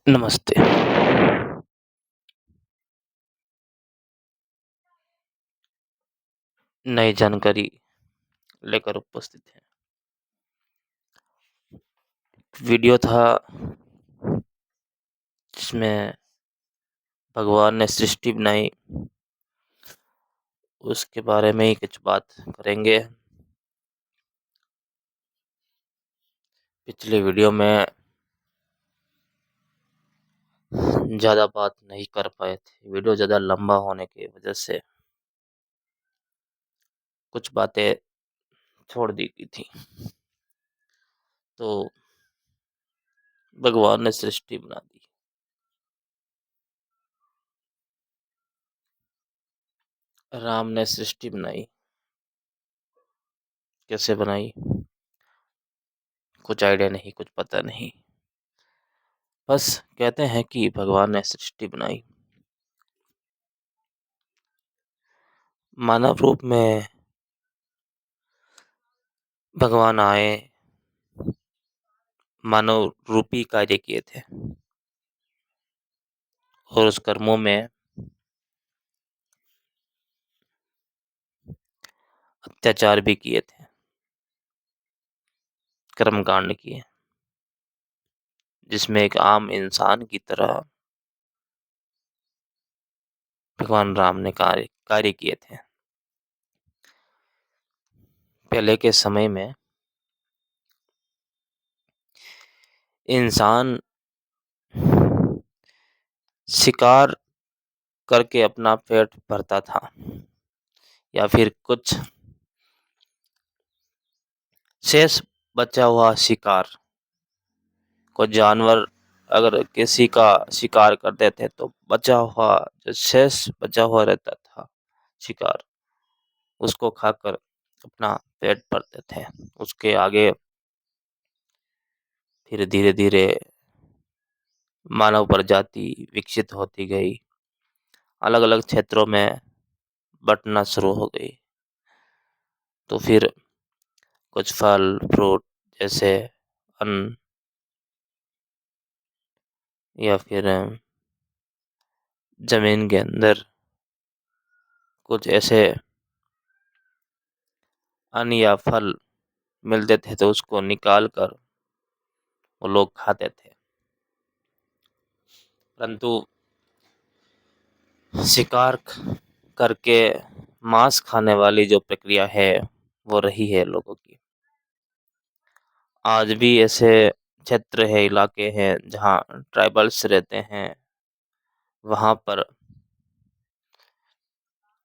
नमस्ते। नई जानकारी लेकर उपस्थित हैं। वीडियो था जिसमें भगवान ने सृष्टि बनाई, उसके बारे में ही कुछ बात करेंगे। पिछली वीडियो में ज़्यादा बात नहीं कर पाए थे। वीडियो ज़्यादा लंबा होने की वजह से कुछ बातें छोड़ दी गई थी। तो भगवान ने सृष्टि बना दी। राम ने सृष्टि बनाई। कैसे बनाई? कुछ आइडिया नहीं, कुछ पता नहीं। बस कहते हैं कि भगवान ने सृष्टि बनाई। मानव रूप में भगवान आए, मानव रूपी कार्य किए थे और उस कर्मों में अत्याचार भी किए थे, कर्मकांड किए, जिसमें एक आम इंसान की तरह भगवान राम ने कार्य कार्य किए थे। पहले के समय में इंसान शिकार करके अपना पेट भरता था, या फिर कुछ शेष बचा हुआ शिकार, कोई जानवर अगर किसी का शिकार कर देते तो बचा हुआ जो शेष बचा हुआ रहता था शिकार, उसको खाकर अपना पेट भरते थे। उसके आगे फिर धीरे धीरे मानव प्रजाति विकसित होती गई, अलग अलग क्षेत्रों में बँटना शुरू हो गई। तो फिर कुछ फल फ्रूट जैसे अन्न, या फिर जमीन के अंदर कुछ ऐसे अन्न या फल मिलते थे, तो उसको निकाल कर वो लोग खाते थे। परंतु शिकार करके मांस खाने वाली जो प्रक्रिया है वो रही है लोगों की। आज भी ऐसे क्षेत्र है, इलाके हैं जहाँ ट्राइबल्स रहते हैं, वहाँ पर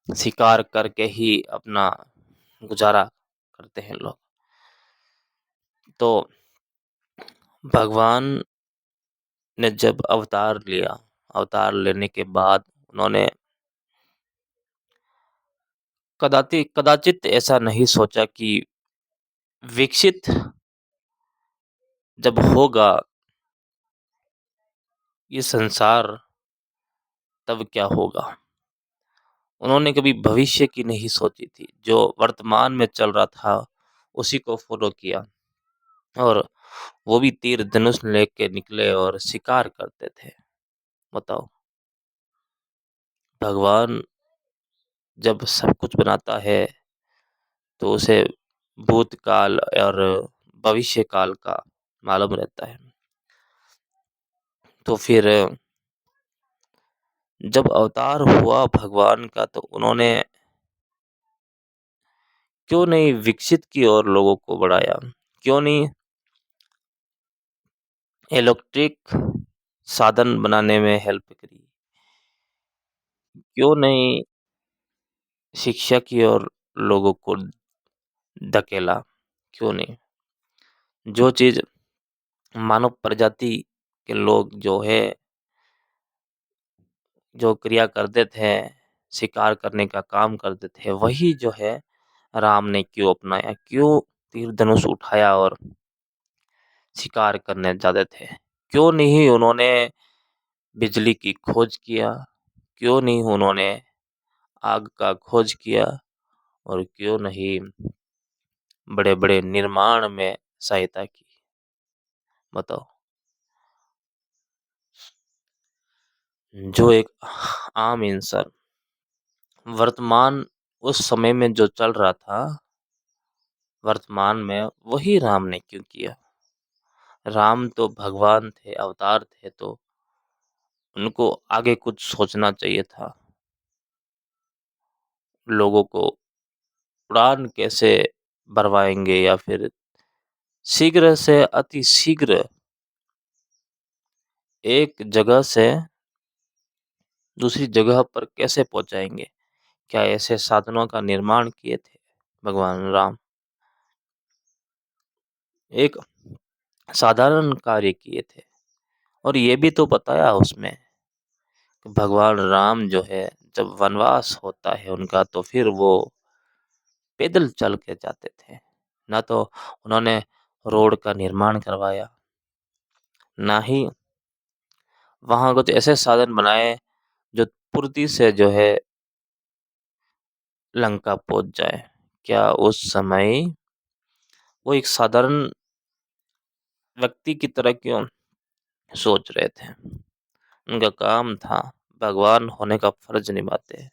शिकार करके ही अपना गुजारा करते हैं लोग। तो भगवान ने जब अवतार लिया, अवतार लेने के बाद उन्होंने कदाचित ऐसा नहीं सोचा कि विकसित जब होगा ये संसार तब क्या होगा। उन्होंने कभी भविष्य की नहीं सोची थी, जो वर्तमान में चल रहा था उसी को फॉलो किया, और वो भी तीर धनुष लेके निकले और शिकार करते थे। बताओ, भगवान जब सब कुछ बनाता है तो उसे भूतकाल और भविष्य काल का मालूम रहता है। तो फिर जब अवतार हुआ भगवान का, तो उन्होंने क्यों नहीं विकसित की और लोगों को बढ़ाया? क्यों नहीं इलेक्ट्रिक साधन बनाने में हेल्प करी? क्यों नहीं शिक्षा की और लोगों को धकेला? क्यों नहीं? जो चीज़ मानव प्रजाति के लोग जो है, जो क्रिया करते थे, शिकार करने का काम करते थे, वही जो है राम ने क्यों अपनाया? क्यों तीर धनुष उठाया और शिकार करने जाते थे? क्यों नहीं उन्होंने बिजली की खोज किया? क्यों नहीं उन्होंने आग का खोज किया? और क्यों नहीं बड़े-बड़े निर्माण में सहायता की? बताओ। जो एक आम इंसान वर्तमान उस समय में जो चल रहा था, वर्तमान में वही राम ने क्यों किया? राम तो भगवान थे, अवतार थे, तो उनको आगे कुछ सोचना चाहिए था। लोगों को उड़ान कैसे भरवाएँगे या फिर शीघ्र से अति शीघ्र एक जगह से दूसरी जगह पर कैसे पहुँचाएँगे? क्या ऐसे साधनों का निर्माण किए थे भगवान राम? एक साधारण कार्य किए थे और ये भी तो बताया उसमें कि भगवान राम जो है जब वनवास होता है उनका तो फिर वो पैदल चल के जाते थे। ना तो उन्होंने रोड का निर्माण करवाया, ना ही वहाँ कुछ ऐसे साधन बनाए जो फुर्ती से जो है लंका पहुँच जाए। क्या उस समय वो एक साधारण व्यक्ति की तरह क्यों सोच रहे थे? उनका काम था, भगवान होने का फर्ज निभाते हैं,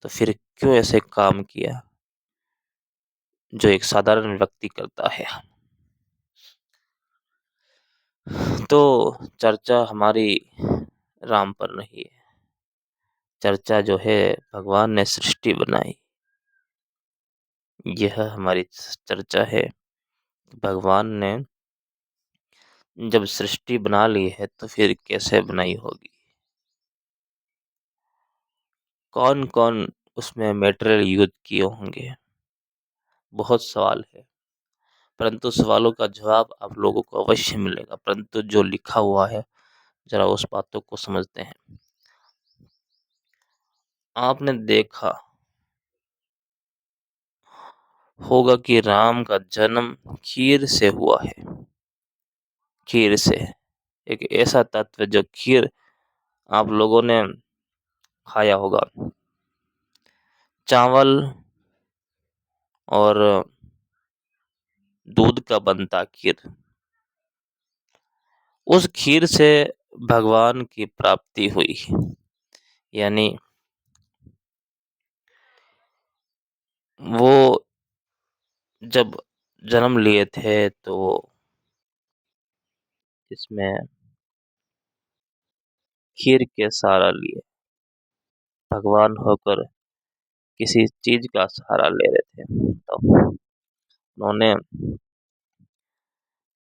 तो फिर क्यों ऐसे काम किया जो एक साधारण व्यक्ति करता है? तो चर्चा हमारी राम पर नहीं है, चर्चा जो है भगवान ने सृष्टि बनाई, यह हमारी चर्चा है। भगवान ने जब सृष्टि बना ली है तो फिर कैसे बनाई होगी? कौन-कौन उसमें मटेरियल यूज़ किए होंगे? बहुत सवाल है, परंतु सवालों का जवाब आप लोगों को अवश्य मिलेगा, परंतु जो लिखा हुआ है, ज़रा उस बातों को समझते हैं। आपने देखा होगा कि राम का जन्म खीर से हुआ है, खीर से। एक ऐसा तत्व जो खीर आप लोगों ने खाया होगा, चावल और दूध का बनता खीर, उस खीर से भगवान की प्राप्ति हुई। यानी वो जब जन्म लिए थे तो इसमें खीर के सहारा लिए, भगवान होकर किसी चीज का सहारा ले रहे थे। तो उन्होंने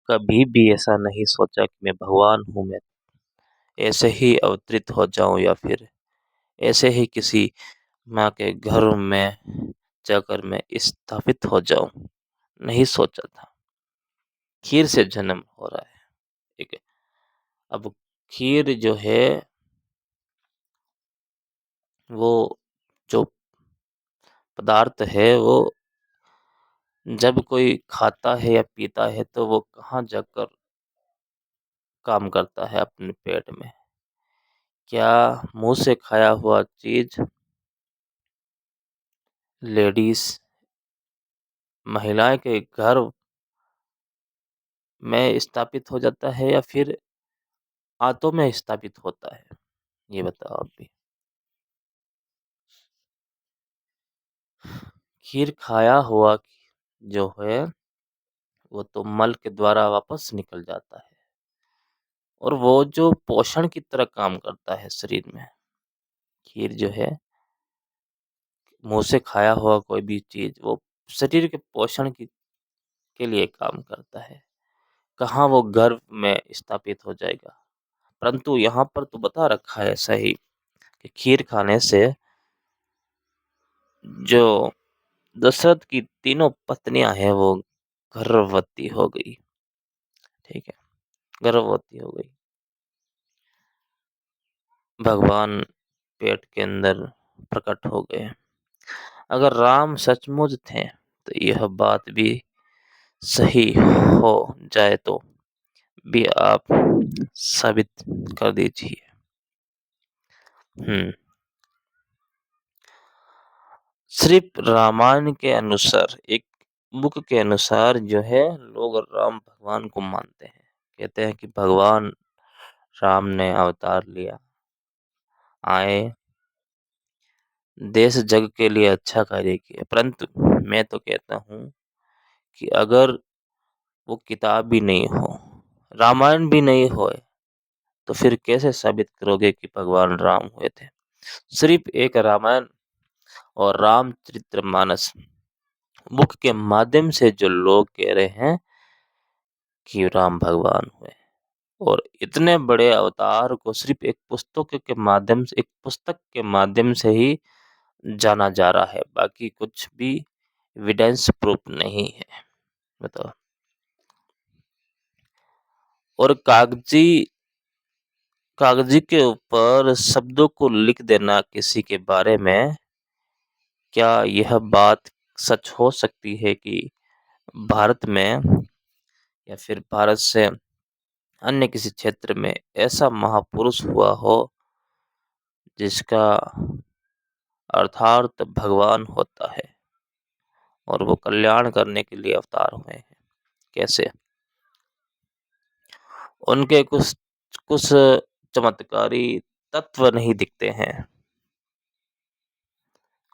कभी भी ऐसा नहीं सोचा कि मैं भगवान हूँ, मैं ऐसे ही अवतरित हो जाऊं या फिर ऐसे ही किसी माँ के घर में जाकर मैं स्थापित हो जाऊं, नहीं सोचा था। खीर से जन्म हो रहा है। ठीक है। अब खीर जो है वो जो पदार्थ है वो जब कोई खाता है या पीता है तो वो कहाँ जाकर काम करता है अपने पेट में? क्या मुँह से खाया हुआ चीज़ लेडीज़ महिलाएँ के घर में स्थापित हो जाता है या फिर आंतों में स्थापित होता है? ये बताओ आप भी। खीर खाया हुआ जो है वो तो मल के द्वारा वापस निकल जाता है और वो जो पोषण की तरह काम करता है शरीर में। खीर जो है मुँह से खाया हुआ कोई भी चीज़ वो शरीर के पोषण के लिए काम करता है। कहाँ वो गर्भ में स्थापित हो जाएगा। परंतु यहाँ पर तो बता रखा है सही कि खीर खाने से जो दशरथ की तीनों पत्नियां हैं वो गर्भवती हो गई। ठीक है, गर्भवती हो गई। भगवान पेट के अंदर प्रकट हो गए। अगर राम सचमुच थे तो यह बात भी सही हो जाए तो भी आप साबित कर दीजिए। हम्म सिर्फ रामायण के अनुसार, एक बुक के अनुसार जो है लोग राम भगवान को मानते हैं। कहते हैं कि भगवान राम ने अवतार लिया। आए, देश जग के लिए अच्छा कार्य किया। परंतु मैं तो कहता हूँ कि अगर वो किताब भी नहीं हो, रामायण भी नहीं होए, तो फिर कैसे साबित करोगे कि भगवान राम हुए थे? सिर्फ एक रामायण और रामचरितमानस बुक के माध्यम से जो लोग कह रहे हैं कि राम भगवान हुए, और इतने बड़े अवतार को सिर्फ एक पुस्तक के माध्यम से ही जाना जा रहा है, बाकी कुछ भी एविडेंस प्रूफ नहीं है। बताओ। और कागजी के ऊपर शब्दों को लिख देना किसी के बारे में, क्या यह बात सच हो सकती है कि भारत में या फिर भारत से अन्य किसी क्षेत्र में ऐसा महापुरुष हुआ हो जिसका अर्थात भगवान होता है और वो कल्याण करने के लिए अवतार हुए हैं? कैसे? उनके कुछ कुछ चमत्कारी तत्व नहीं दिखते हैं,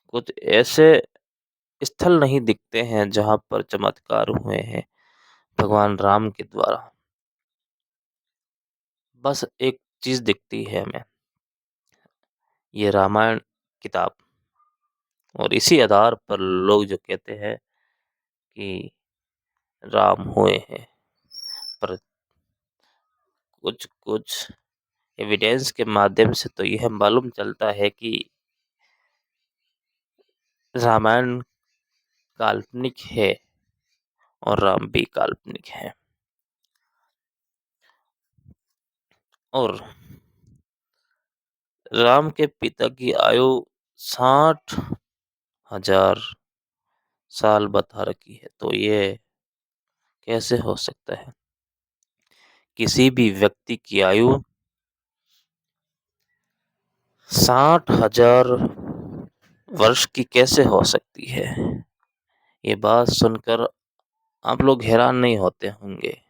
कुछ ऐसे स्थल नहीं दिखते हैं जहां पर चमत्कार हुए हैं भगवान राम के द्वारा। बस एक चीज दिखती है हमें, ये रामायण किताब, और इसी आधार पर लोग जो कहते हैं कि राम हुए हैं। पर कुछ कुछ एविडेंस के माध्यम से तो यह मालूम चलता है कि रामायण काल्पनिक है और राम भी काल्पनिक है। और राम के पिता की आयु 60,000 साल बता रखी है, तो ये कैसे हो सकता है? किसी भी व्यक्ति की आयु 60,000 वर्ष की कैसे हो सकती है? ये बात सुनकर आप लोग हैरान नहीं होते होंगे,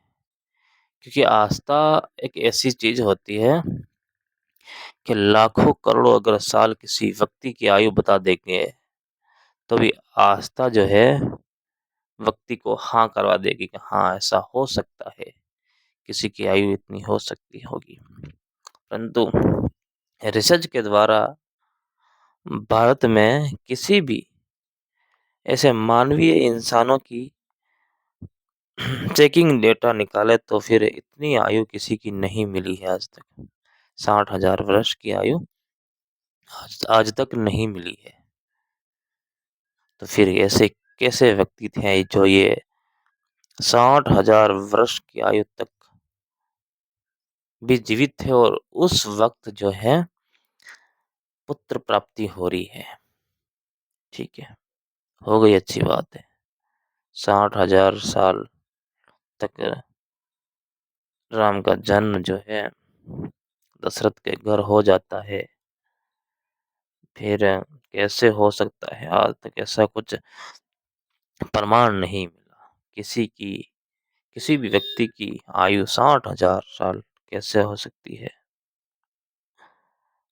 क्योंकि आस्था एक ऐसी चीज होती है कि लाखों करोड़ों अगर साल किसी व्यक्ति की आयु बता देंगे, तो भी आस्था जो है व्यक्ति को हाँ करवा देगी कि हाँ ऐसा हो सकता है, किसी की आयु इतनी हो सकती होगी। परंतु रिसर्च के द्वारा भारत में किसी भी ऐसे मानवीय इंसानों की चेकिंग डेटा निकाले तो फिर इतनी आयु किसी की नहीं मिली है आज तक। 60,000 वर्ष की आयु आज तक नहीं मिली है। तो फिर ऐसे कैसे व्यक्ति थे जो ये 60,000 वर्ष की आयु तक भी जीवित थे, और उस वक्त जो है पुत्र प्राप्ति हो रही है? ठीक है, हो गई, अच्छी बात है। 60,000 साल तक राम का जन्म जो है दशरथ के घर हो जाता है, फिर कैसे हो सकता है? आज तक ऐसा कुछ प्रमाण नहीं मिला। किसी भी व्यक्ति की आयु 60,000 साल कैसे हो सकती है?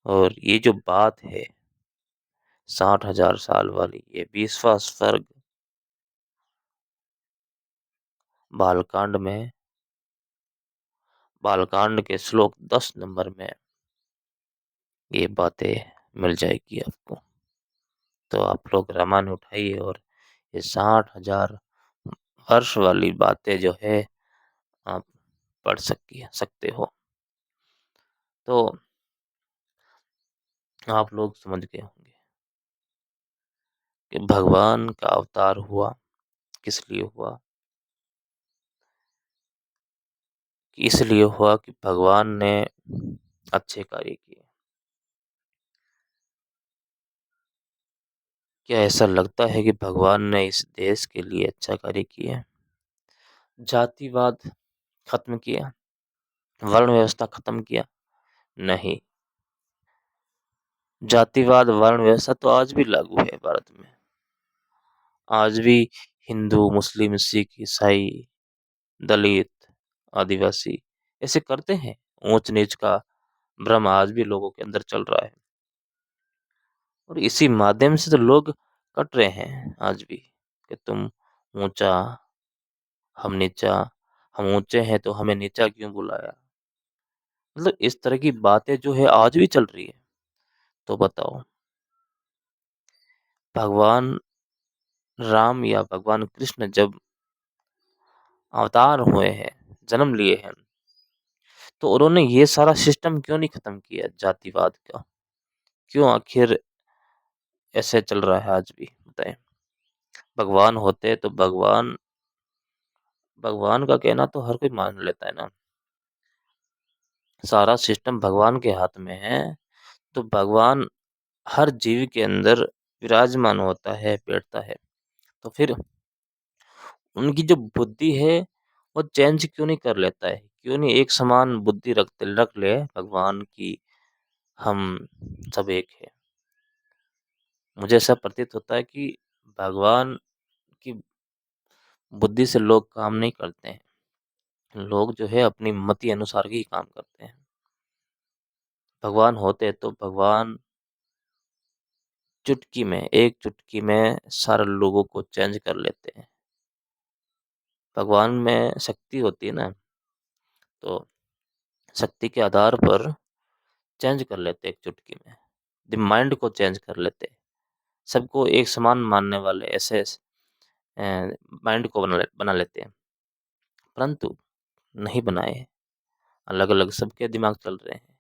और ये जो बात है 60,000 साल वाली, ये 20वां सर्ग बालकांड में, बालकांड के श्लोक 10 नंबर में ये बातें मिल जाएगी आपको। तो आप लोग रामायण उठाइए और ये 60,000 वर्ष वाली बातें जो है आप पढ़ सकते हो। तो आप लोग समझ गए होंगे कि भगवान का अवतार हुआ, किस लिए हुआ? इसलिए हुआ कि भगवान ने अच्छे कार्य किए। क्या ऐसा लगता है कि भगवान ने इस देश के लिए अच्छा कार्य किया? जातिवाद खत्म किया, वर्ण व्यवस्था खत्म किया? नहीं। जातिवाद वर्ण व्यवस्था तो आज भी लागू है भारत में। आज भी हिंदू, मुस्लिम, सिख, ईसाई, दलित, आदिवासी ऐसे करते हैं। ऊंच नीच का भ्रम आज भी लोगों के अंदर चल रहा है। और इसी माध्यम से तो लोग कट रहे हैं आज भी, कि तुम ऊंचा, हम नीचा, हम ऊंचे हैं तो हमें नीचा क्यों बुलाया। मतलब इस तरह की बातें जो है आज भी चल रही है। तो बताओ, भगवान राम या भगवान कृष्ण जब अवतार हुए हैं, जन्म लिए हैं, तो उन्होंने ये सारा सिस्टम क्यों नहीं खत्म किया जातिवाद का? क्यों आखिर ऐसे चल रहा है आज भी, बताएं। भगवान होते तो भगवान भगवान का कहना तो हर कोई मान लेता है ना। सारा सिस्टम भगवान के हाथ में है, तो भगवान हर जीव के अंदर विराजमान होता है, बैठता है। तो फिर उनकी जो बुद्धि है वो चेंज क्यों नहीं कर लेता है? क्यों नहीं एक समान बुद्धि रख ले भगवान की, हम सब एक है। मुझे ऐसा प्रतीत होता है कि भगवान की बुद्धि से लोग काम नहीं करते हैं। लोग जो है अपनी मति अनुसार ही काम करते हैं। भगवान होते तो भगवान चुटकी में, एक चुटकी में सारे लोगों को चेंज कर लेते हैं। भगवान में शक्ति होती है ना, तो शक्ति के आधार पर चेंज कर लेते एक चुटकी में। द माइंड को चेंज कर लेते, सबको एक समान मानने वाले ऐसे माइंड को बना लेते हैं। परंतु नहीं बनाए, अलग अलग सबके दिमाग चल रहे हैं।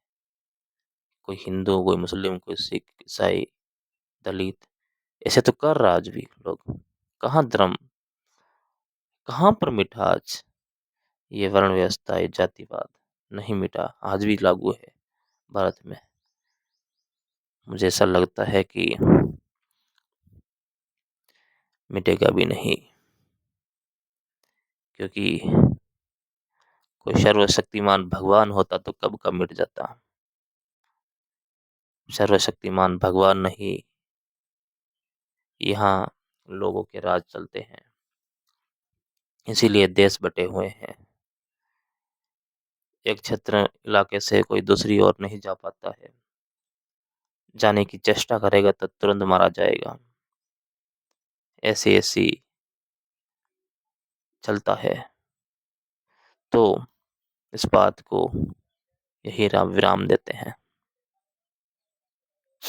कोई हिंदू, कोई मुस्लिम, कोई सिख, ईसाई, दलित, ऐसे तो कर रहा आज भी लोग। कहाँ धर्म, कहाँ पर मिटा आज ये वर्ण व्यवस्था, ये जातिवाद? नहीं मिटा, आज भी लागू है भारत में। मुझे ऐसा लगता है कि मिटेगा भी नहीं, क्योंकि कोई सर्वशक्तिमान भगवान होता तो कब का मिट जाता। सर्वशक्तिमान भगवान नहीं, यहाँ लोगों के राज चलते हैं, इसीलिए देश बटे हुए हैं। एक क्षेत्र इलाके से कोई दूसरी ओर नहीं जा पाता है, जाने की चेष्टा करेगा तो तुरंत मारा जाएगा। ऐसी ऐसी चलता है। तो इस बात को यही विराम देते हैं।